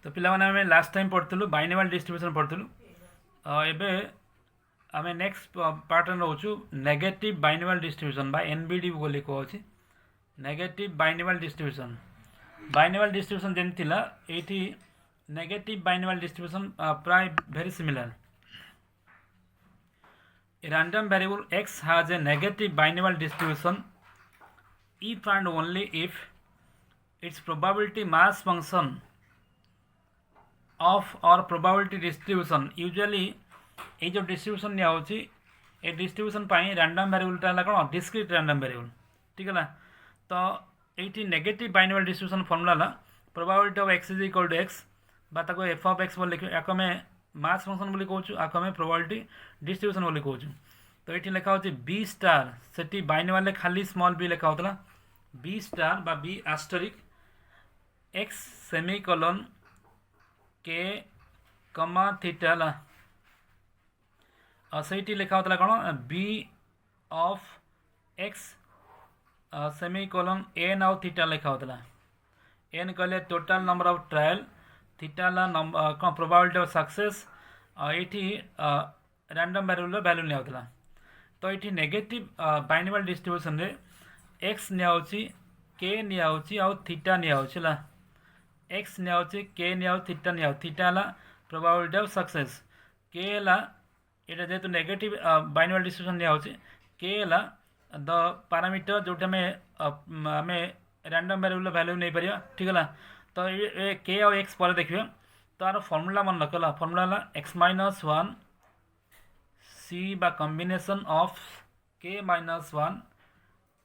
तो पिला माने आमे लास्ट टाइम पढ़थुलु बाइनोमियल डिस्ट्रीब्यूशन पढ़थुलु एबे आमे नेक्स्ट पार्ट रे रहउछु नेगेटिव बाइनोमियल डिस्ट्रीब्यूशन बा एनबीडी बोली कहउछि नेगेटिव बाइनोमियल डिस्ट्रीब्यूशन जेन थिला एठी नेगेटिव बाइनोमियल डिस्ट्रीब्यूशन प्राय very similar a random variable x has a negative binomial distribution if and only if its probability mass function of or probability distribution usually ये जो distribution निया होची ए distribution पाई random variable ता कोन discrete random variable ठीक है ना तो एटी नेगेटिव बाइनोमियल डिस्ट्रीब्यूशन फार्मूला ला probability of x is equal to x बा ताको f ऑफ x बोल लिखो याको में मास फंक्शन बोली कहूँ आको में प्रोबेबिलिटी डिस्ट्रीब्यूशन बोली कहूँ तो ये लिखा होची b स्टार सेटी बाइनोमियल खाली स्मॉल b लिखा होतला b स्टार बा b asterisk x semicolon k comma theta ला सहीटी लिखा होता कौन b of x semicolon n आउ थीटा लिखा होता n कहले total number of trial theta ला कौन प्रोबेबिलिटी ऑफ सक्सेस ये रैंडम वेरिएबल वैल्यू निया होता तो ये नेगेटिव बाइनोमियल डिस्ट्रीब्यूशन रे x निया होची k निया होची आउ थीटा निया होची ला x निया होची k निया हो थीटा निया हो थीटा ला प्रोबेबिलिटी ऑफ सक्सेस k ला ये जेहेतु नेगेटिव बाइनोमियल डिस्ट्रीब्यूशन निया होची k ला द पैरामीटर जोटा में हमें रैंडम वेरिएबल वैल्यू नहीं परिया ठीक है तो ये k और x पर देखिए तो आर फार्मूला मन रखला फार्मूला ला x माइनस 1 c बा combination of k minus 1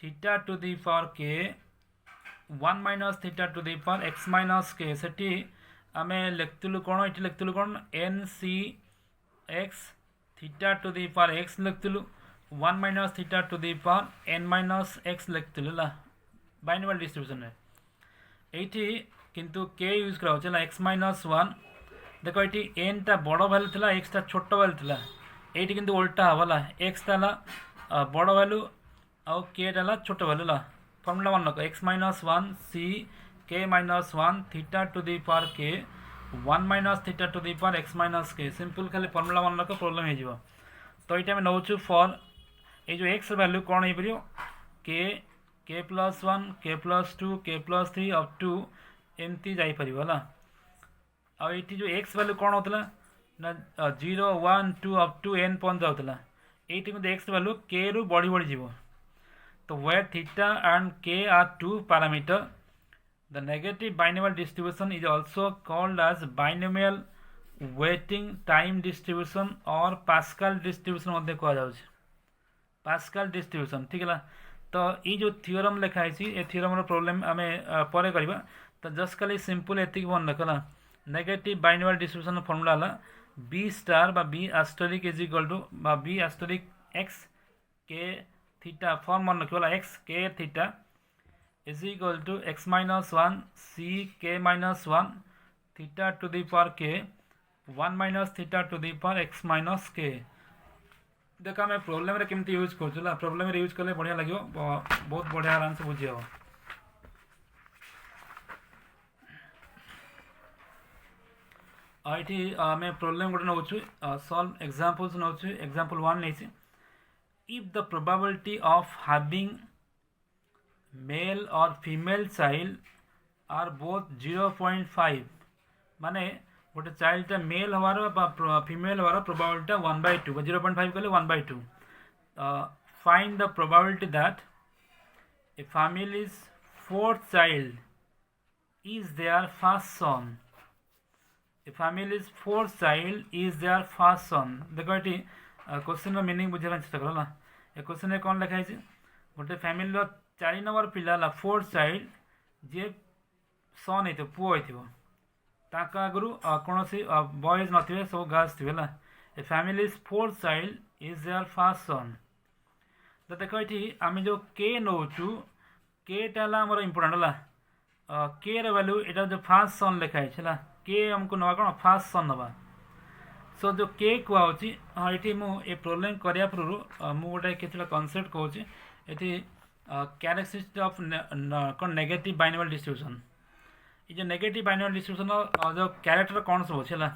theta to the power k 1 minus theta to the power x minus k सेठी आमे लिखतलु कोन इटी लिखतलु कोन n c x theta to the power x लिखतलु 1 minus theta to the power n minus x लिखतलु ला बाइनोमियल डिस्ट्रीब्यूशन रे एठी किंतु k यूज करा होचला x माइनस 1 देखो एठी n ता बड़ो वैल्यू थिला x ता छोटो वैल्यू थिला एठी किंतु उल्टा हवाला x ताला बड़ो वैल्यू और k ताला छोटो वैल्यू ला फार्मूला वन रखो x minus 1 c k minus 1 theta to the power k 1 minus theta to the power x minus k simple खाली फार्मूला वन रखो प्रॉब्लम हो जीवो तो ये हम नौचु फॉर ये जो x वैल्यू कौन हो परियो k plus 1 k plus 2 k plus 3 up to एमती जाई परियो हला आ एठी जो x वैल्यू कौन होतला ना 0 1 2 अप टू n पॉइंट जाउतला एठी में x वैल्यू k रु बढ़ी बढ़ी जीवो तो where theta and k are two parameter the negative binomial distribution is also called as binomial weighting time distribution or Pascal distribution मध्ये कहा जाउछ Pascal distribution ठीक है तो ये जो थ्योरम लिखा है ये थ्योरम रो प्रॉब्लम हमें परे करबा तो जस्ट खाली सिंपल एतिक बन रखला नेगेटिव बाइनोमियल डिस्ट्रीब्यूशन फार्मूला ला b स्टार बा b asterisk is equal to बा b asterisk x k theta form मन रखला x k theta is equal to x minus 1 c k minus 1 theta to the power k 1 minus theta to the power x minus k देखा मैं problem रे केमती use करछला problem रे use करले बढ़िया लागियो बहुत बढ़िया आराम से बुझियो आईटी मैं प्रॉब्लम गोटे नउछु सॉल्व एग्जांपल्स नउछु एग्जांपल 1 लेछि if the probability of having male or female child are both 0.5 माने गोटे चाइल्ड टा मेल हवार बा फीमेल हवार प्रोबेबिलिटी 1/2 0.5 कहले 1/2 find the probability that A family's fourth child is their first son A family's fourth child is their first son देखो eighty question रो meaning बुझे चेष्टा करला ए क्वेश्चन रे कोन लिखा है गोटे फैमिली रो 4 नंबर पिला ला फोर्थ चाइल्ड जे सन हेतो पुओ हेतो ताका आगु कौन सी बॉयज नथिबे सब गर्ल्स थिबे ला a family's fourth child is there first son तो देखो एठी आमे जो k नोचु k टाला हमर इंपोर्टेंट ला k रे वैल्यू एटा जो फर्स्ट सन लिखा है छला k हमको नवा कोन फर्स्ट सन नवा सो जो k को आउची एठी मु ए प्रॉब्लम करिया पुरु मु गोटे केतला कांसेप्ट कहूची एठी characteristic of negative binomial distribution ये जो नेगेटिव बाइनोमियल डिस्ट्रीब्यूशन जो कैरेक्टर कौन सब अच्छे है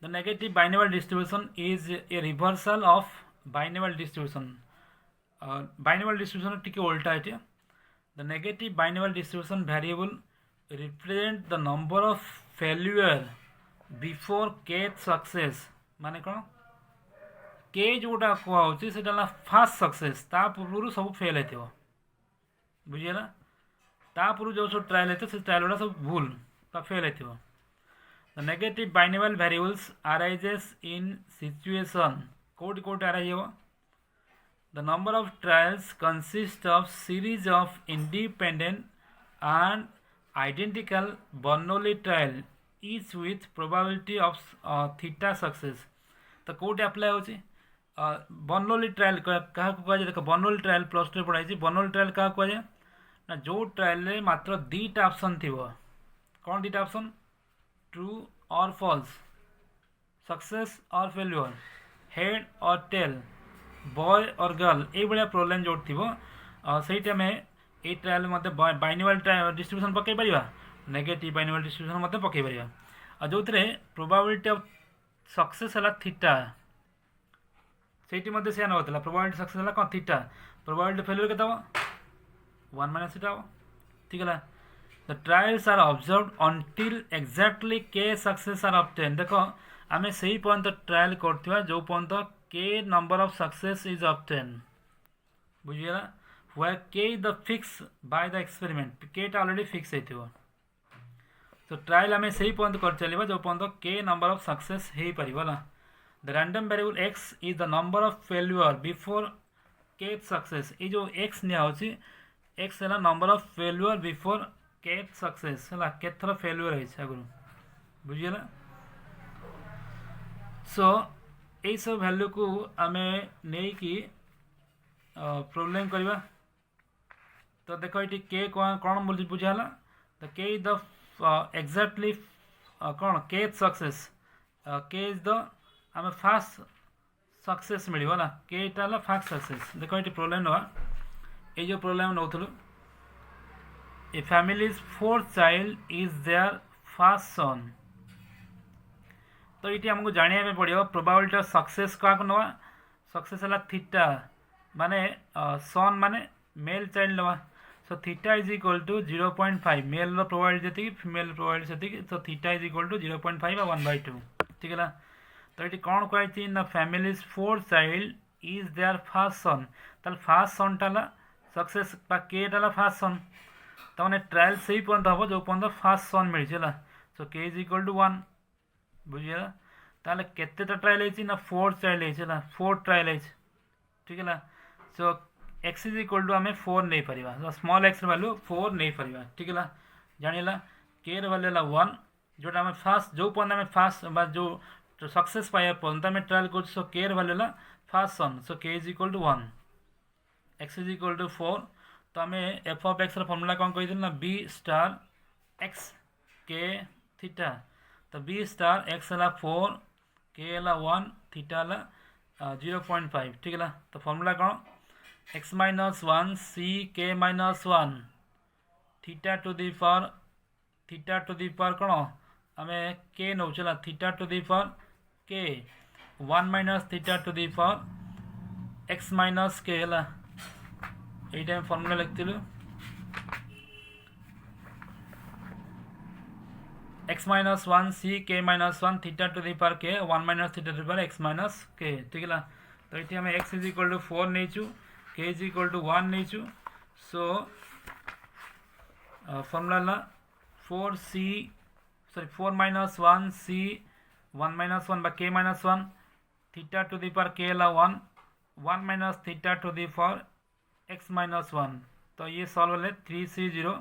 the negative binomial distribution is a reversal of binomial distribution binomial distribution टिके उल्टा है the negative binomial distribution variable represent the number of failure before k success माने कौन के जोटा कहूँ से फास्ट सक्सेस ता पूर्व सब फेल हो बुझीगला ता पूर्व जो सब ट्रायल होते से ट्रायल गुड़ा सब भूल ता फेल हो the negative binomial variables arises in situation कोड कोड अराइज हो the number of trials consist of series of independent and identical Bernoulli trial each with probability of theta success तो कोड अप्लाई होची बर्नौली ट्रायल क्या कहुए देख बर्नौली ट्रायल प्लस टू पढ़ाई बर्नौली ट्रायल क्या कहुए ना जो ट्रायल में मात्र दीटा ऑप्शन थी कौन दीटा ऑप्शन ट्रू और फॉल्स सक्सेस और फेल्यूर हेड और टेल बॉय और गर्ल ये भाया प्रोब्लेम जो थी से आम ये ट्रायल मत बाइनोमियल डिस्ट्रीब्यूशन पकई पार नेगेटिव बाइनोमियल डिस्ट्रीब्यूशन मत पकई पार जो प्रोबेबिलिटी ऑफ सक्सेस है थीटा से से नौला प्रोबेबिलिटी सक्सेस है कौन थीटा प्रोबेबिलिटी फेल्यूर के 1 माइनस थीटा हम ठीक है the trials are observed until exactly k success are obtain देख आम से पर्यंत ट्रायल करथिबा जो पर्यंत k number of success is obtain बुझीगला where k is the fix by the experiment k टा ऑलरेडी फिक्स है तो ट्रायल आम से पर्यंत कर चलिए जो पर्यंत के नंबर ऑफ सक्सेस हो पार the random variable x is the number of failure before k success ये जो x नियाची x है number of failure before k success है केथर फेल्यूर है आगुरी बुझीगला सो यही सब वैल्यू को आम नहीं कि प्रोब्लेम करवा तो देख ये के कौन बुझाला द के इज द एक्जाक्टली कौन k success k is the आम फास्ट सक्सेस मिल के फास्ट सक्सेस देख ये प्रोब्लेम ना ये जो प्रोब्लेम नौलु a family's 4th child is there first son तो ये आमको जाना पड़ो प्रोबेबिलिटी ऑफ सक्सेस क्या नवा सक्सेस है थीटा माने सन माने मेल चाइल्ड नवा so theta is equal to 0.5 male probability जी फीमेल प्रोबेबिलिटी जी तो थीटा इज इक्वल टू 0.5 और 1/2 ठीक है तो ये कौन कही ना family's 4th child is there first son तो फास्ट सन टा सक्सेस के टा फास्ट सन तो मैंने ट्रायल से ही पर्यंत हम जो पर्यंत fast sun milli so k is equal to 1 बुझीगला ताले केतेटा ट्रायल है ना 4 चाइल्ड है 4 ट्रायल है ठीक है सो एक्स इज इक्वल टू आम 4 नहीं पार स्मॉल एक्स वैल्यू 4 नहीं पार ठीक है जाना के वैल्यू है 1 जोटा आम फास्ट जो पर्यंत आम फास्ट जो सक्सेस पाया पर्यंत आम ट्रायल कर सो के वैल्यू है fast son so k is equal to 1 x is equal to 4 तो आम एफ ऑफ एक्स फॉर्मूला कौन कही ना बी स्टार एक्स के थीटा तो बी स्टार एक्स है 4 के है 1 थीटा है 0.5 ठीक है तो फॉर्मूला कौन x minus 1 C k minus 1 theta to the power कौन आम के नौ चला theta to the power k 1 minus theta to the power x minus k है ये फॉर्मूला लिखती x minus 1 C k minus 1 theta to the power k 1 minus theta to the power x minus k ठीक है तो ये आम x is equal to 4 नहीं k is equal to 1 नहीं so formula 4 minus 1 C 1 minus 1 k minus 1 theta to the power k 1 minus theta to the power x minus 1 तो ये solve है 3c0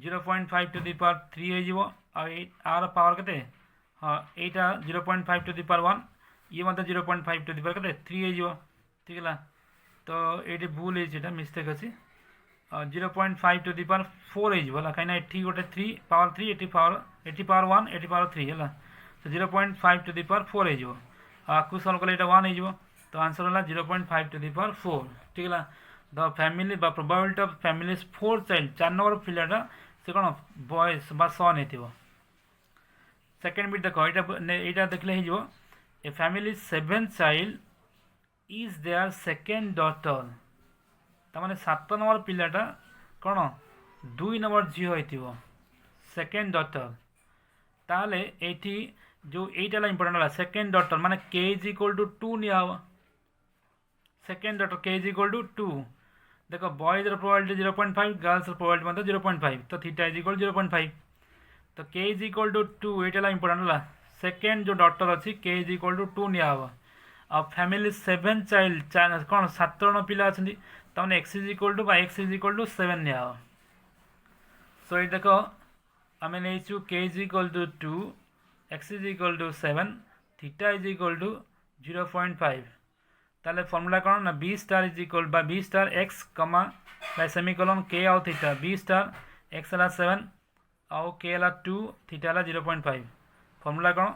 0.5 टू दी पावर 3 हो are power के हाँ यहाँ 0.5 to the power 1 ये मतलब 0.5 टू दी पावर के 3 हो ठीक है तो ये भूल है मिस्टेक अच्छी 0.5 टू दी पावर 4 है कहीं ये गोटे 3 power 3 eighty power 1 eighty power 3 है तो 0.5 टू दी पावर 4 हो आपको सल्व कले 1 हो तो आंसर है 0.5 टू दी पावर 4 ठीक है the family probability of family's 4 child 4 number पिलाटा से कौन बॉयज बा सन हो। सेकेंड बिट देख यहाँ देखले हो a family 7 child is there second daughter तमाने 7 नंबर पिलाटा कौन 2 नंबर झील हो सेकेंड डॉटर ताले एठी जो एटा इंपोर्टेंट है सेकेंड डॉटर माने के इज इक्वल टू 2 निया सेकेंड डॉटर के इज इक्वल टू 2 देखो बॉयज प्रोबेबिलिटी 0.5 गर्ल्स प्रोबेबिलिटी 0.5 तो थीटा इज इक्वल 0.5 तो के इज इक्वल टू 2 ये इंपोर्टेंट है सेकेंड जो डॉटर अच्छी के इज इक्वल टू 2 निया अब फैमिली 7 चाइल्ड कौन 7 जन पिला अच्छी तमें x is equal to x is equal to 7 निया सो ये देख आम नहीं k is equal to 2 x is equal to 7 theta is equal to 0.5 ताले फॉर्मूला कौन ना B star is equal B star x comma by semicolon k आउ theta B star x है 7 आउ के है 2 थीटा है 0.5 फॉर्मूला कौन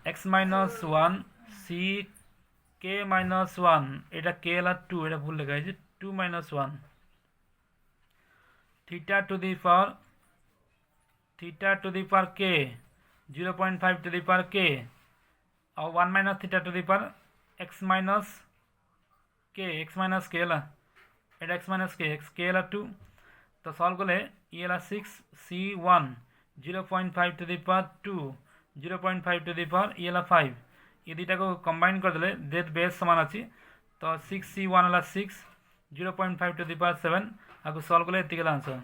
एक्स माइनस 1 सी के माइनस 1 यहाँ के है 2 ये भूल लिखा है 2 minus 1 theta to the power k 0.5 to the power k और 1 minus theta to the power x minus k है एक्स माइनस के एक्स के है 2 तो सॉल्व कले ये 6 C 1 0.5 to the power 2 0.5 to the power ये 5 ये दुटा को कंबाइन करदे दे बेस सामान अच्छी तो 6 सी 1 है 6 0.5 टू दी पावर 7 आपको सॉल्व कले ये आंसर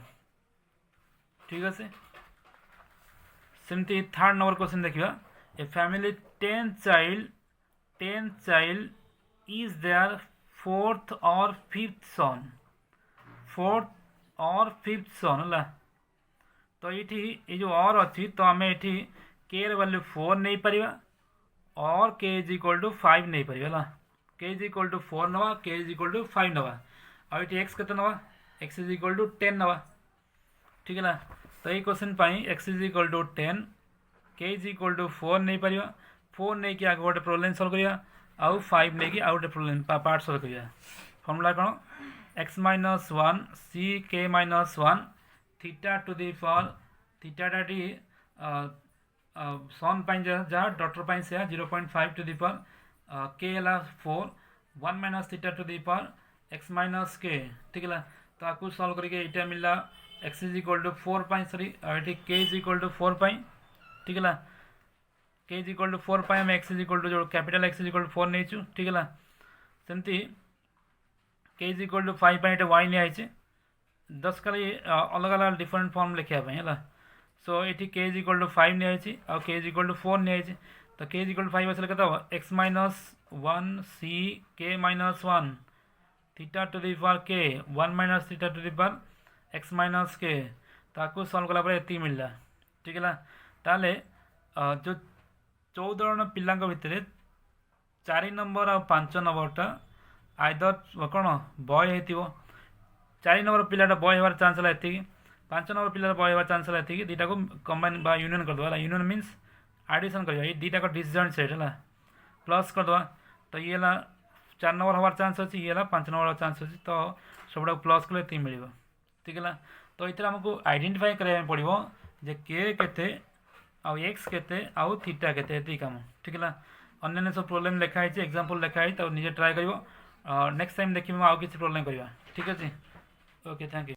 ठीक है। सेमती थर्ड नंबर क्वेश्चन देखिए a family 10 child is there fourth और फिफ्थ सन है तो ये जो और अच्छी तो आम ये के वैल्यू 4 नहीं पारिबा और के इज इक्वल टू 5 नहीं पारिबा के इज इक्वल टू 4 नवा के इज इक्वल टू 5 नवा और ये एक्स के नवा एक्स इज इक्वल टू 10 नवा ठीक है। तो ये question x is equal to 10 k is equal to 4 नहीं पारिबा 4 नहीं कि आगे गोटे प्रोब्लेम सॉल्व करिया आउ 5 नहीं कि आउ गोटे प्रोब्लेम पार्ट सॉल्व करिया फॉर्मूला कौन x minus 1 C k minus 1 theta to the power थीटाटा सन जहाँ डॉटर से 0.5 टू दी पावर के है 4 1 minus theta to the power x minus k ठीक है। तो आपको सॉल्व करके ये मिलला x is equal to 4 sorry ये के इज इक्वल टू 4 ठीक है के इज इक्वल टू 4 आम एक्स इज इक्वल टू जो capital x is equal to 4 नहीं ठीक है सेमती के इज इक्वल टू 5 ये वाई नहीं 10 खाली अलग अलग डिफरेंट फॉर्म लिखापी है सो ये के इज इक्वल टू 5 नहीं और के इज इक्वल टू 4 नहीं तो के इज इक्वल टू 5 आसे कत x minus 1 C k minus 1 theta to the power k 1 minus theta to the power x minus k ताकू सॉल्व कला ये मिलला ठीक है। ताले जो 14 जन पिला भितर 4 नंबर और 5 नंबरटा आइदर कौन बॉय हो 4 नंबर पिलाटा बॉय होवार चान्स है ये 5 नंबर पिला बॉय होवार चान्स है ये दुटा को कंबाइन बा यूनियन करदे यूनियन मीन्स एडिशन कर ये दुटा को डिसजॉइंट सेट है प्लस करदे तो ये 4 नंबर होवार चान्स अच्छी ये 5 नंबर चान्स अच्छी तो सब प्लस कले ये मिल ठीक है। तो ये आमको आइडेंटिफाई कराया पड़ो जे के केते आउ एक्स केते आउ थीटा केते ये काम ठीक है। अन्य सब प्रोब्लेम लिखाई एग्जांपल लिखाई तो निजे ट्राए कर नेक्स्ट टाइम देखिए आउ किसी प्रोब्लेम करवा ठीक है। Okay thank you.